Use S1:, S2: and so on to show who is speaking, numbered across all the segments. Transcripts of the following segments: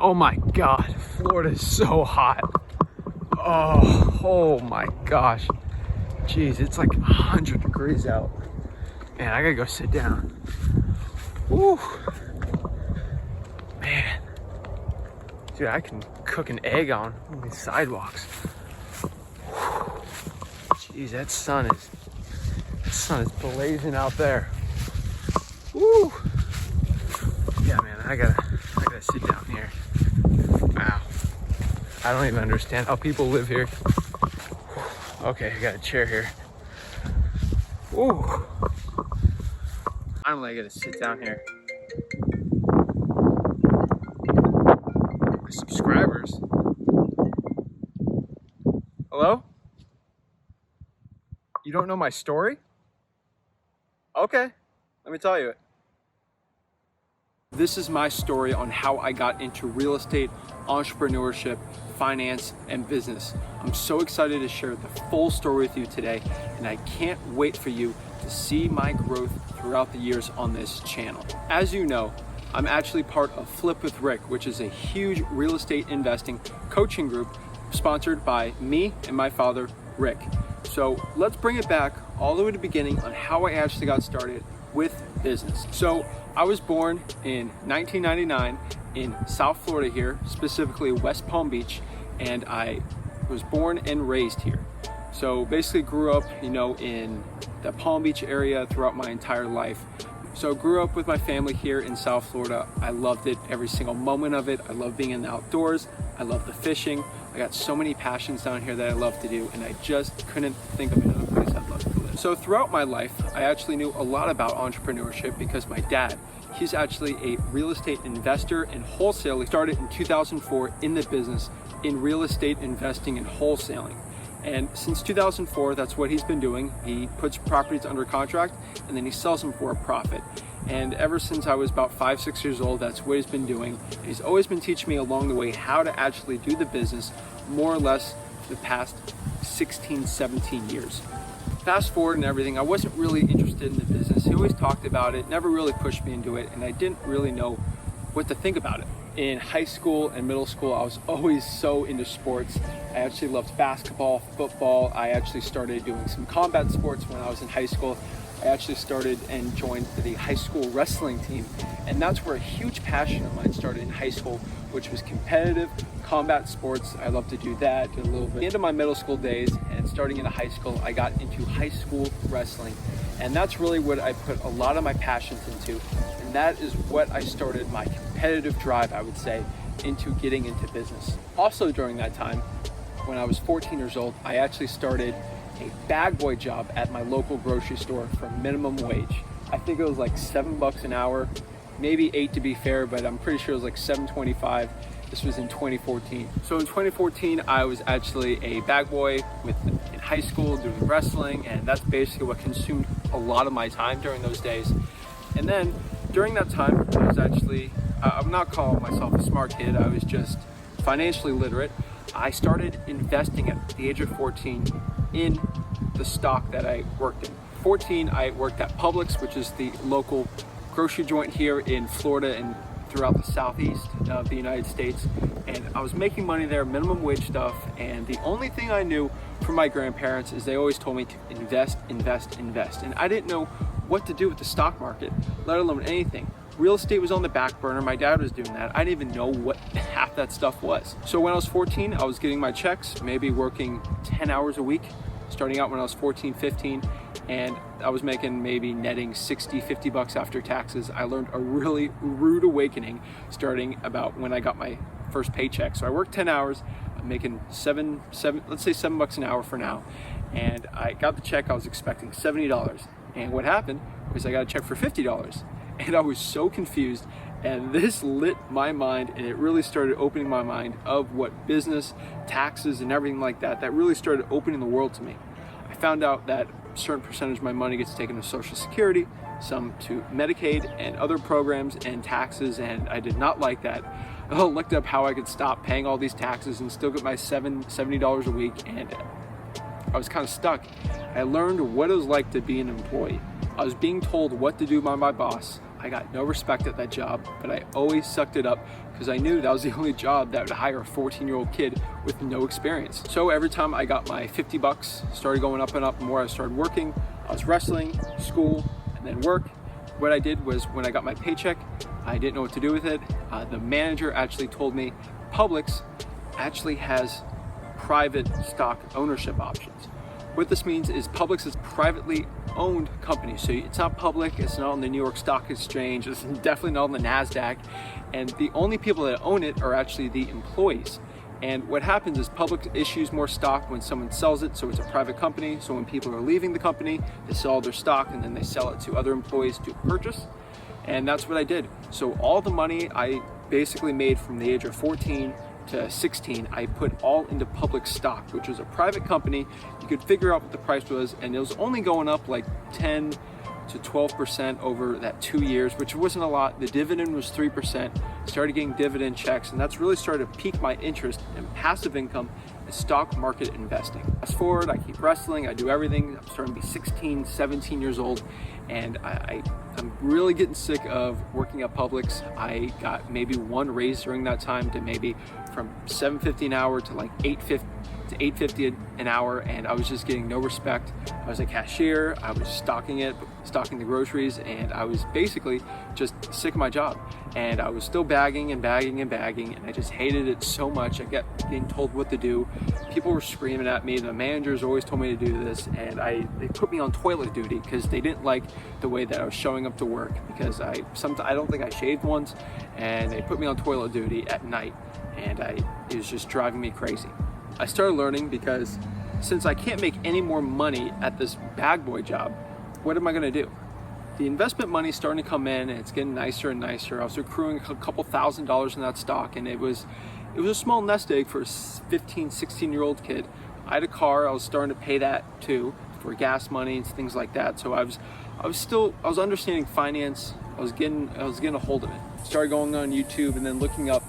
S1: Oh my God, Florida is so hot. Oh my gosh. Jeez, it's like 100 degrees out. Man, I gotta go sit down. Woo. Man. Dude, I can cook an egg on these sidewalks. Jeez, that sun is blazing out there. Woo. Yeah, man, I gotta sit down here. Wow. I don't even understand how people live here. Okay, I got a chair here. Ooh. Finally, I gotta sit down here. My subscribers. Hello? You don't know my story? Okay, let me tell you it. This is my story on how I got into real estate, entrepreneurship, finance, and business. I'm so excited to share the full story with you today, and I can't wait for you to see my growth throughout the years on this channel. As you know, I'm actually part of Flip with Rick, which is a huge real estate investing coaching group sponsored by me and my father, Rick. So let's bring it back all the way to the beginning on how I actually got started with business. So I was born in 1999 in South Florida here, specifically West Palm Beach, and I was born and raised here. So basically grew up, in the Palm Beach area throughout my entire life. So grew up with my family here in South Florida. I loved it, every single moment of it. I love being in the outdoors. I love the fishing. I got so many passions down here that I love to do, and I just couldn't think of another place I'd love to live. So throughout my life, I actually knew a lot about entrepreneurship because my dad, he's actually a real estate investor and wholesaler. He started in 2004 in the business in real estate investing and wholesaling. And since 2004, that's what he's been doing. He puts properties under contract and then he sells them for a profit. And ever since I was about 5, 6 years old, that's what he's been doing. He's always been teaching me along the way how to actually do the business, more or less the past 16, 17 years. Fast forward and everything, I wasn't really interested in the business. He always talked about it, never really pushed me into it, and I didn't really know what to think about it. In high school and middle school, I was always so into sports. I actually loved basketball, football. I actually started doing some combat sports when I was in high school. I actually started and joined the high school wrestling team. And that's where a huge passion of mine started in high school, which was competitive combat sports. I love to do that, did a little bit. At the end of my middle school days and starting into high school, I got into high school wrestling. And that's really what I put a lot of my passions into. And that is what I started my competitive drive, I would say, into getting into business. Also during that time, when I was 14 years old, I actually started a bag boy job at my local grocery store for minimum wage. I think it was like $7 an hour, maybe 8 to be fair, but I'm pretty sure it was like $7.25. This was in 2014. So in 2014, I was actually a bag boy in high school doing wrestling, and that's basically what consumed a lot of my time during those days. And then during that time, I was actually, I'm not calling myself a smart kid, I was just financially literate. I started investing at the age of 14 in the stock that I worked in. 14, I worked at Publix, which is the local grocery joint here in Florida and throughout the southeast of the United States. And I was making money there, minimum wage stuff. And the only thing I knew from my grandparents is they always told me to invest, invest, invest. And I didn't know what to do with the stock market, let alone anything. Real estate was on the back burner. My dad was doing that. I didn't even know what half that stuff was. So when I was 14, I was getting my checks, maybe working 10 hours a week, starting out when I was 14, 15, and I was making maybe netting 60, 50 bucks after taxes. I learned a really rude awakening starting about when I got my first paycheck. So I worked 10 hours, I'm making let's say $7 an hour for now. And I got the check, I was expecting $70. And what happened was I got a check for $50. And I was so confused, and this lit my mind, and it really started opening my mind of what business, taxes, and everything like that really started opening the world to me. I found out that a certain percentage of my money gets taken to Social Security, some to Medicaid and other programs and taxes, and I did not like that. I looked up how I could stop paying all these taxes and still get my $70 a week, and I was kind of stuck. I learned what it was like to be an employee. I was being told what to do by my boss. I I got no respect at that job, but I always sucked it up because I knew that was the only job that would hire a 14-year-old kid with no experience. So every time I got my 50 bucks, started going up and up, the more I started working, I was wrestling, school, and then work. What I did was when I got my paycheck, I didn't know what to do with it. The manager actually told me Publix actually has private stock ownership options. What this means is Publix is privately owned company. So it's not public, it's not on the New York Stock Exchange, it's definitely not on the NASDAQ. And the only people that own it are actually the employees. And what happens is Publix issues more stock when someone sells it, so it's a private company. So when people are leaving the company, they sell their stock and then they sell it to other employees to purchase. And that's what I did. So all the money I basically made from the age of 14 to 16, I put all into Publix stock, which was a private company. You could figure out what the price was, and it was only going up like 10 to 12% over that 2 years, which wasn't a lot. The dividend was 3%. Started getting dividend checks, and that's really started to pique my interest in passive income and stock market investing. Fast forward, I keep wrestling, I do everything. I'm starting to be 16, 17 years old, and I'm really getting sick of working at Publix. I got maybe one raise during that time to maybe from $7.50 an hour to like $8.50 an hour, and I was just getting no respect. I was a cashier, I was stocking the groceries, and I was basically just sick of my job. And I was still bagging and bagging and bagging, and I just hated it so much. I kept getting told what to do. People were screaming at me. The managers always told me to do this, and they put me on toilet duty because they didn't like the way that I was showing up to work, because I don't think I shaved once, and they put me on toilet duty at night, and it was just driving me crazy. I started learning because since I can't make any more money at this bag boy job, what am I gonna do? The investment money is starting to come in, and it's getting nicer and nicer. I was accruing a couple $1,000s in that stock, and it was a small nest egg for a 15, 16-year-old kid. I had a car, I was starting to pay that too for gas money and things like that. So I was understanding finance. I was getting a hold of it. Started going on YouTube and then looking up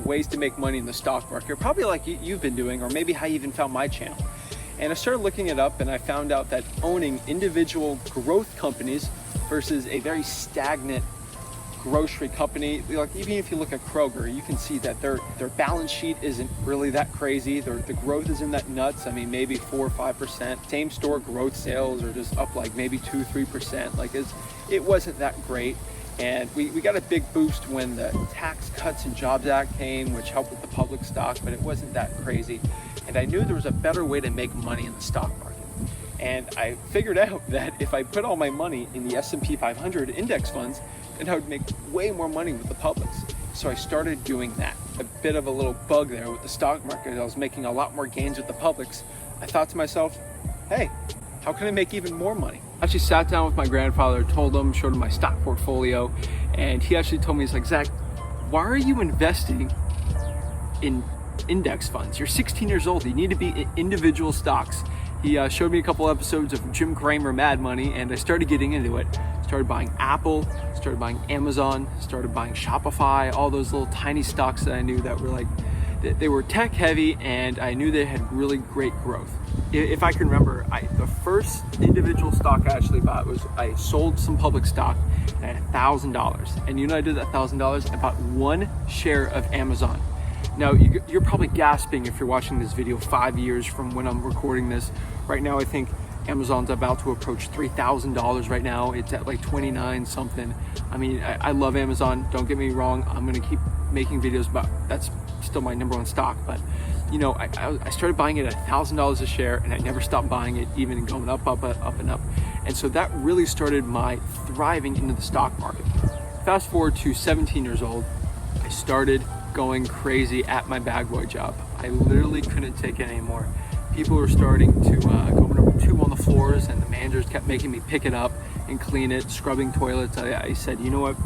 S1: ways to make money in the stock market, probably like you've been doing, or maybe how you even found my channel. And I started looking it up, and I found out that owning individual growth companies versus a very stagnant grocery company, like even if you look at Kroger, you can see that their balance sheet isn't really that crazy. The growth isn't that nuts. I mean, maybe 4 or 5%. Same store growth sales are just up like maybe 2-3%. Like it wasn't that great. And we got a big boost when the Tax Cuts and Jobs Act came, which helped with the public stock, but it wasn't that crazy. And I knew there was a better way to make money in the stock market. And I figured out that if I put all my money in the S&P 500 index funds, then I would make way more money with the Publix. So I started doing that. A bit of a little bug there with the stock market. I was making a lot more gains with the Publix. I thought to myself, hey, how can I make even more money? I actually sat down with my grandfather, showed him my stock portfolio, and he actually told me, he's like, Zach, why are you investing in index funds? You're 16 years old. You need to be in individual stocks. He showed me a couple episodes of Jim Cramer Mad Money, and I started getting into it. Started buying Apple, started buying Amazon, started buying Shopify, all those little tiny stocks that I knew that were like, they were tech heavy, and I knew they had really great growth. If I can remember, the first individual stock I actually bought was I sold some public stock at $1,000. And you know what I did that $1,000? I bought one share of Amazon. Now, you're probably gasping if you're watching this video 5 years from when I'm recording this. Right now, I think Amazon's about to approach $3,000 right now. It's at like 29 something. I mean, I love Amazon. Don't get me wrong. I'm gonna keep making videos about, that's still my number one stock. But you know, I started buying it at $1,000 a share, and I never stopped buying it, even going up and up. And so that really started my thriving into the stock market. Fast forward to 17 years old, I started going crazy at my bag boy job. I literally couldn't take it anymore. People were starting to go number 2 on the floors, and the managers kept making me pick it up and clean it, scrubbing toilets. I said, you know what,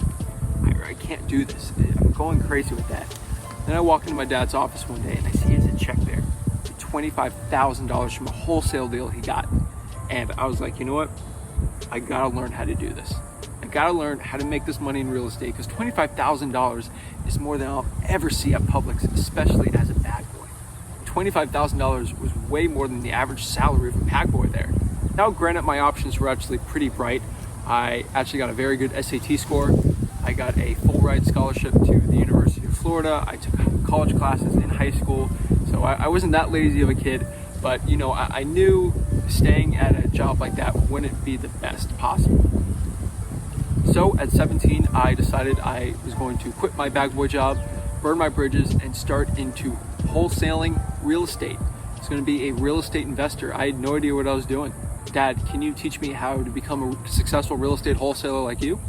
S1: I can't do this. I'm going crazy with that. Then I walk into my dad's office one day, and I see he has a check there, $25,000 from a wholesale deal he got. And I was like, you know what, I gotta learn how to do this. I gotta learn how to make this money in real estate, because $25,000 is more than I'll ever see at Publix, especially as a bag boy. $25,000 was way more than the average salary of a bag boy there. Now, granted, my options were actually pretty bright. I actually got a very good SAT score. I got a full ride scholarship to the University of Florida. I took college classes in high school. So I wasn't that lazy of a kid, but you know, I knew staying at a job like that wouldn't be the best possible. So at 17, I decided I was going to quit my bag boy job, burn my bridges, and start into wholesaling real estate. I was going to be a real estate investor. I had no idea what I was doing. Dad, can you teach me how to become a successful real estate wholesaler like you?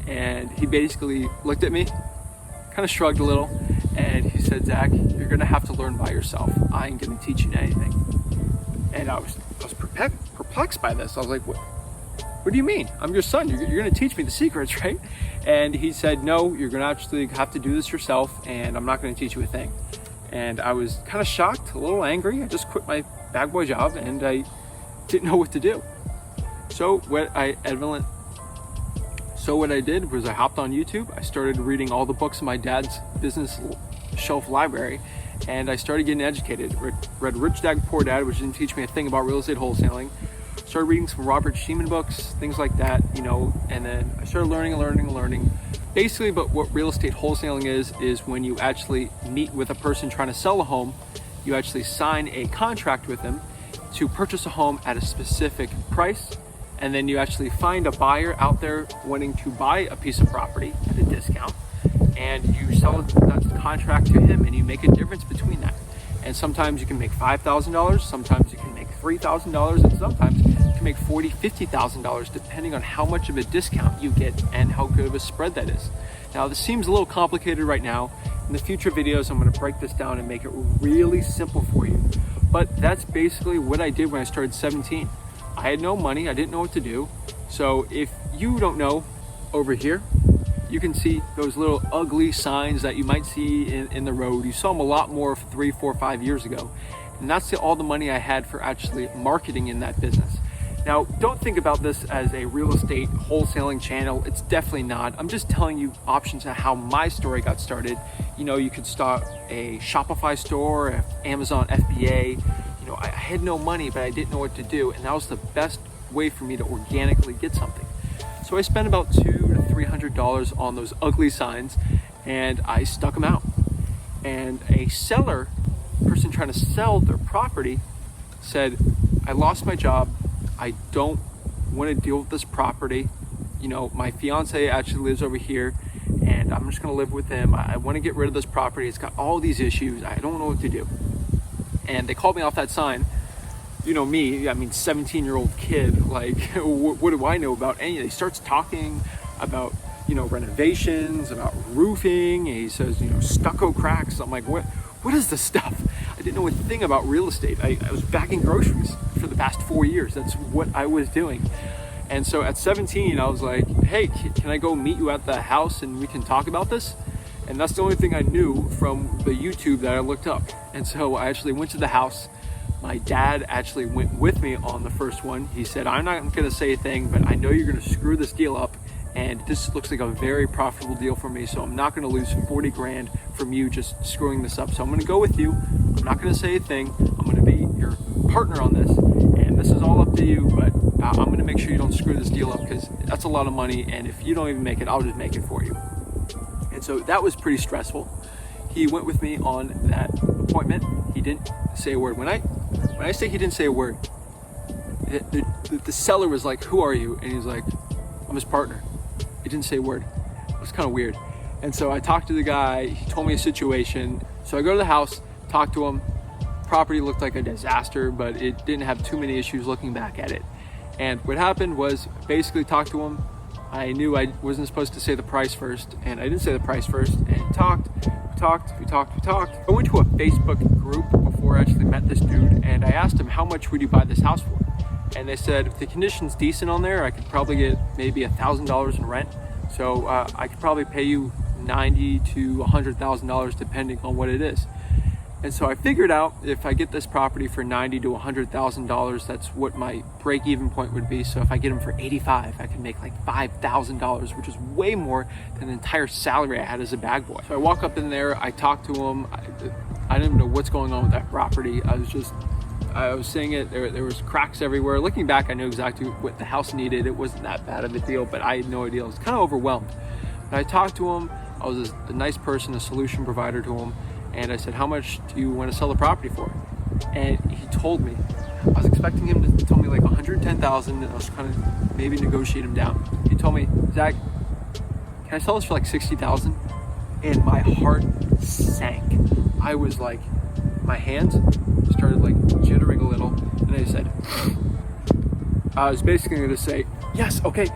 S1: And he basically looked at me, kind of shrugged a little, and he said, Zach, you're going to have to learn by yourself. I ain't going to teach you anything. And I was perplexed by this. I was like, what do you mean? I'm your son. You're going to teach me the secrets, right? And he said, no, you're going to actually have to do this yourself, and I'm not going to teach you a thing. And I was kind of shocked, a little angry. I just quit my bag boy job, and I didn't know what to do. So what I did was I hopped on YouTube. I started reading all the books in my dad's business shelf library, and I started getting educated. Read Rich Dad Poor Dad, which didn't teach me a thing about real estate wholesaling. Started reading some Robert Sheeman books, things like that, you know, and then I started learning. Basically, but what real estate wholesaling is when you actually meet with a person trying to sell a home, you actually sign a contract with them to purchase a home at a specific price, and then you actually find a buyer out there wanting to buy a piece of property at a discount, and you sell that contract to him, and you make a difference between that. And sometimes you can make $5,000, sometimes you can make $3,000, and sometimes you can make $40,000, $50,000, depending on how much of a discount you get and how good of a spread that is. Now, this seems a little complicated right now. In the future videos, I'm going to break this down and make it really simple for you. But that's basically what I did when I started 17. I had no money, I didn't know what to do. So if you don't know, over here, you can see those little ugly signs that you might see in the road. You saw them a lot more 3, 4, 5 years ago. And that's all the money I had for actually marketing in that business. Now, don't think about this as a real estate wholesaling channel. It's definitely not. I'm just telling you options on how my story got started. You know, you could start a Shopify store, an Amazon FBA. You know, I had no money, but I didn't know what to do. And that was the best way for me to organically get something. So I spent about $200 to $300 on those ugly signs, and I stuck them out. And a person trying to sell their property said, I lost my job. I don't want to deal with this property. You know, my fiance actually lives over here, and I'm just going to live with him. I want to get rid of this property. It's got all these issues. I don't know what to do. And they called me off that sign. You know me, I mean, 17-year-old kid, like, what do I know about any of it? He starts talking about, you know, renovations, about roofing, and he says, you know, stucco cracks. I'm like, what is this stuff? I didn't know a thing about real estate. I was bagging groceries for the past 4 years. That's what I was doing. And so at 17, I was like, hey, can I go meet you at the house and we can talk about this? And that's the only thing I knew from the YouTube that I looked up. And so I actually went to the house. My dad actually went with me on the first one. He said, I'm not going to say a thing, but I know you're going to screw this deal up. And this looks like a very profitable deal for me. So I'm not going to lose 40 grand from you just screwing this up. So I'm going to go with you. I'm not going to say a thing. I'm going to be your partner on this. And this is all up to you, but I'm going to make sure you don't screw this deal up because that's a lot of money. And if you don't even make it, I'll just make it for you. And so that was pretty stressful. He went with me on that appointment. He didn't say a word. When I say he didn't say a word, the seller was like, who are you? And he's like, I'm his partner. He didn't say a word. It was kind of weird. And so I talked to the guy. He told me a situation. So I go to the house, talk to him. Property looked like a disaster, but it didn't have too many issues looking back at it. And what happened was basically talked to him. I knew I wasn't supposed to say the price first, and I didn't say the price first, and we talked. I went to a Facebook group before I actually met this dude, and I asked him, how much would you buy this house for? And they said, if the condition's decent on there, I could probably get maybe $1,000 in rent. So I could probably pay you $90,000 to $100,000 depending on what it is. And so I figured out if I get this property for $90,000 to $100,000, that's what my break-even point would be. So if I get them for $85,000, I can make like $5,000, which is way more than the entire salary I had as a bag boy. So I walk up in there, I talk to him. I didn't know what's going on with that property. I was seeing it, there was cracks everywhere. Looking back, I knew exactly what the house needed. It wasn't that bad of a deal, but I had no idea. I was kind of overwhelmed. And I talked to him. I was a nice person, a solution provider to him. And I said, how much do you want to sell the property for? And he told me, I was expecting him to tell me like 110,000, and I was kind of maybe negotiate him down. He told me, Zach, can I sell this for like 60,000? And my heart sank. I was like, my hands started like jittering a little, and I said, I was basically going to say, yes, okay,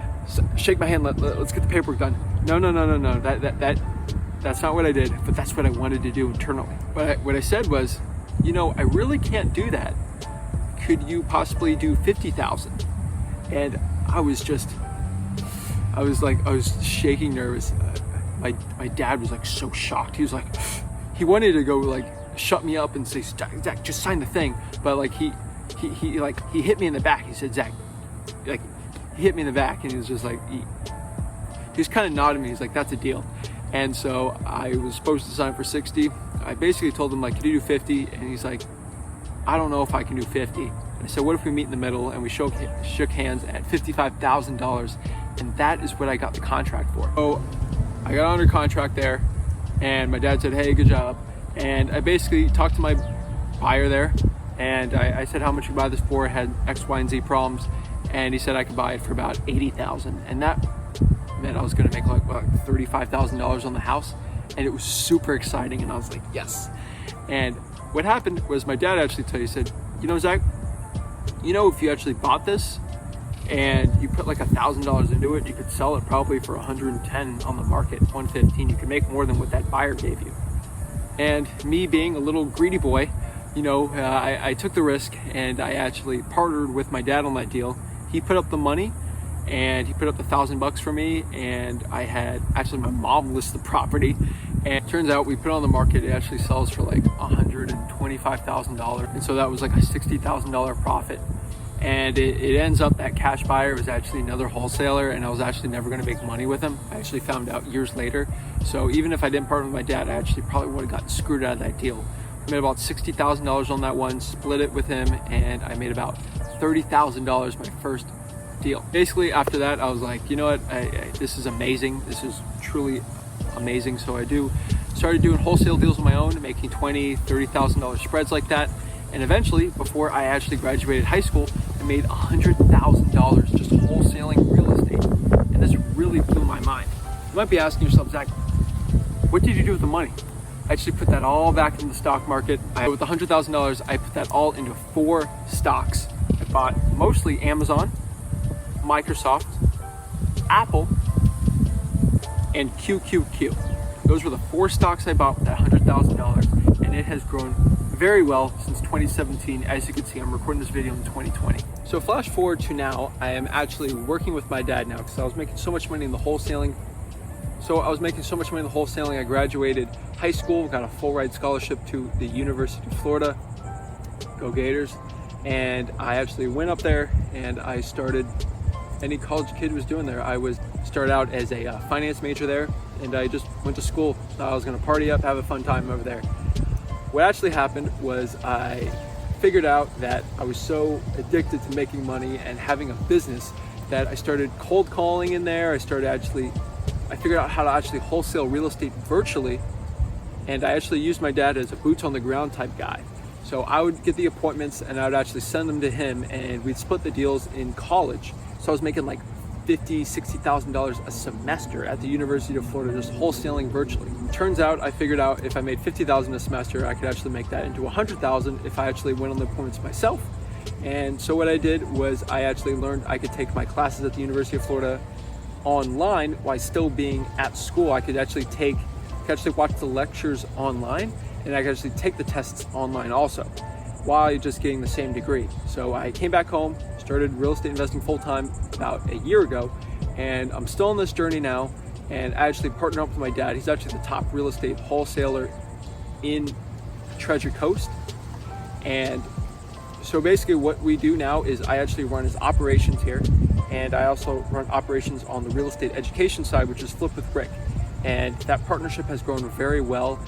S1: shake my hand, let's get the paperwork done. No, that's not what I did, but that's what I wanted to do internally. What I said was, I really can't do that. Could you possibly do 50,000? And I was shaking nervous. My dad was like so shocked. He was like, he wanted to go like shut me up and say, Zach, just sign the thing. But like he hit me in the back. He said, Zach, like he hit me in the back, and he was just like, he was kind of nodding me. He's like, that's a deal. And so I was supposed to sign for 60. I basically told him like, can you do 50? And he's like, I don't know if I can do 50. And I said, what if we meet in the middle? And we shook hands at $55,000. And that is what I got the contract for. So I got under contract there, and my dad said, hey, good job. And I basically talked to my buyer there, and I said how much you buy this for. It had X, Y, and Z problems. And he said I could buy it for about 80,000. And that meant I was gonna make like $35,000 on the house. And it was super exciting, and I was like, yes. And what happened was my dad actually told me, he said, Zach, if you actually bought this and you put like $1,000 into it, you could sell it probably for 110 on the market, 115. You could make more than what that buyer gave you. And me being a little greedy boy, I took the risk, and I actually partnered with my dad on that deal. He put up the money, and he put up the $1,000 for me, and I had actually my mom list the property, and it turns out we put it on the market. It actually sells for like $125,000, and so that was like a $60,000 profit. And it ends up that cash buyer was actually another wholesaler, and I was actually never going to make money with him. I actually found out years later. So even if I didn't partner with my dad, I actually probably would have gotten screwed out of that deal. I made about $60,000 on that one, split it with him, and I made about $30,000 my first deal. Basically after that, I was like, you know what, this is amazing. This is truly amazing. So I started doing wholesale deals on my own, making $20,000, $30,000 spreads like that. And eventually, before I actually graduated high school, I made $100,000 just wholesaling real estate. And this really blew my mind. You might be asking yourself, Zach, what did you do with the money? I actually put that all back in the stock market. With $100,000, I put that all into 4 stocks. I bought mostly Amazon, Microsoft, Apple, and QQQ. Those were the 4 stocks I bought with that $100,000, and it has grown very well since 2017. As you can see, I'm recording this video in 2020. So flash forward to now, I am actually working with my dad now, because I was making so much money in the wholesaling. I graduated high school, got a full ride scholarship to the University of Florida. Go Gators. And I actually went up there, and I started any college kid was doing there. I started out as a finance major there, and I just went to school. Thought I was gonna party up, have a fun time over there. What actually happened was I figured out that I was so addicted to making money and having a business that I started cold calling in there. I figured out how to actually wholesale real estate virtually, and I actually used my dad as a boots on the ground type guy. So I would get the appointments, and I would actually send them to him, and we'd split the deals in college. So I was making like $50,000, $60,000 a semester at the University of Florida, just wholesaling virtually. Turns out I figured out if I made $50,000 a semester, I could actually make that into $100,000 if I actually went on the appointments myself. And so what I did was I actually learned I could take my classes at the University of Florida online while still being at school. I could actually watch the lectures online, and I could actually take the tests online also, while just getting the same degree. So I came back home, started real estate investing full-time about a year ago, and I'm still on this journey now, and I actually partnered up with my dad. He's actually the top real estate wholesaler in Treasure Coast. And so basically what we do now is I actually run his operations here, and I also run operations on the real estate education side, which is Flip with Brick. And that partnership has grown very well.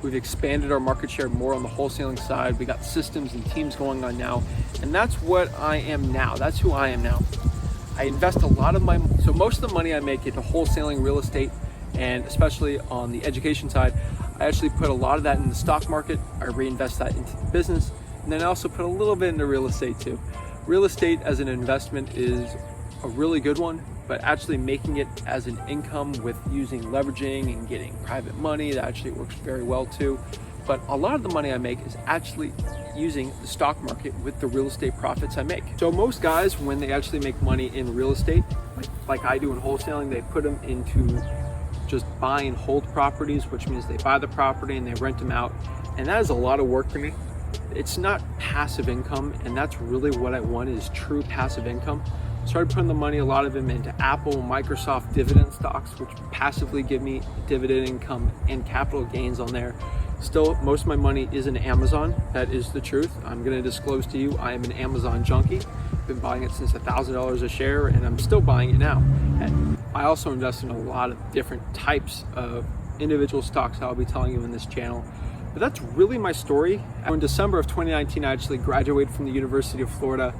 S1: We've expanded our market share more on the wholesaling side. We got systems and teams going on now. And that's what I am now. That's who I am now. I invest a lot of so most of the money I make into wholesaling real estate, and especially on the education side, I actually put a lot of that in the stock market. I reinvest that into the business, and then I also put a little bit into real estate too. Real estate as an investment is a really good one, but actually making it as an income with using leveraging and getting private money, that actually works very well too. But a lot of the money I make is actually using the stock market with the real estate profits I make. So most guys, when they actually make money in real estate, like I do in wholesaling, they put them into just buy and hold properties, which means they buy the property and they rent them out. And that is a lot of work for me. It's not passive income, and that's really what I want, is true passive income. Started putting the money, a lot of them, into Apple, Microsoft dividend stocks, which passively give me dividend income and capital gains on there. Still, most of my money is in Amazon. That is the truth. I'm going to disclose to you, I am an Amazon junkie. I've been buying it since $1,000 a share, and I'm still buying it now. And I also invest in a lot of different types of individual stocks I'll be telling you in this channel. But that's really my story. In December of 2019, I actually graduated from the University of Florida.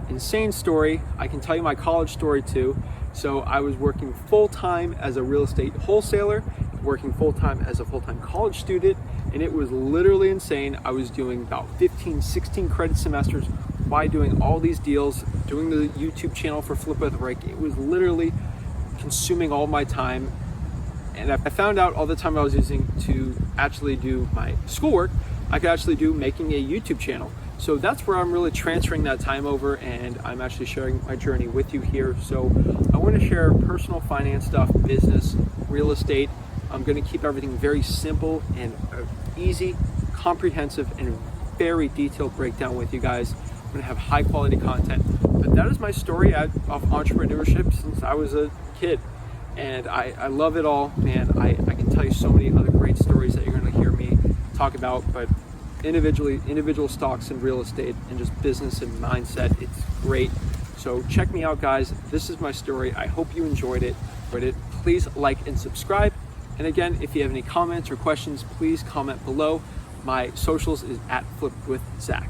S1: Insane story. I can tell you my college story too. So I was working full-time as a real estate wholesaler, working full-time as a full-time college student, and it was literally insane. I was doing about 15, 16 credit semesters by doing all these deals, doing the YouTube channel for Flip with Rick. It was literally consuming all my time. And I found out all the time I was using to actually do my schoolwork, I could actually do making a YouTube channel. So that's where I'm really transferring that time over, and I'm actually sharing my journey with you here. So I want to share personal finance stuff, business, real estate. I'm going to keep everything very simple and easy, comprehensive, and very detailed breakdown with you guys. I'm going to have high quality content. But that is my story of entrepreneurship since I was a kid. And I love it all, man. I can tell you so many other great stories that you're going to hear me talk about, but individual stocks and real estate and just business and mindset, it's great. So check me out, guys. This is my story. I hope you enjoyed it. Please like and subscribe. And again, if you have any comments or questions, please comment below. My socials is @FlipWithZach.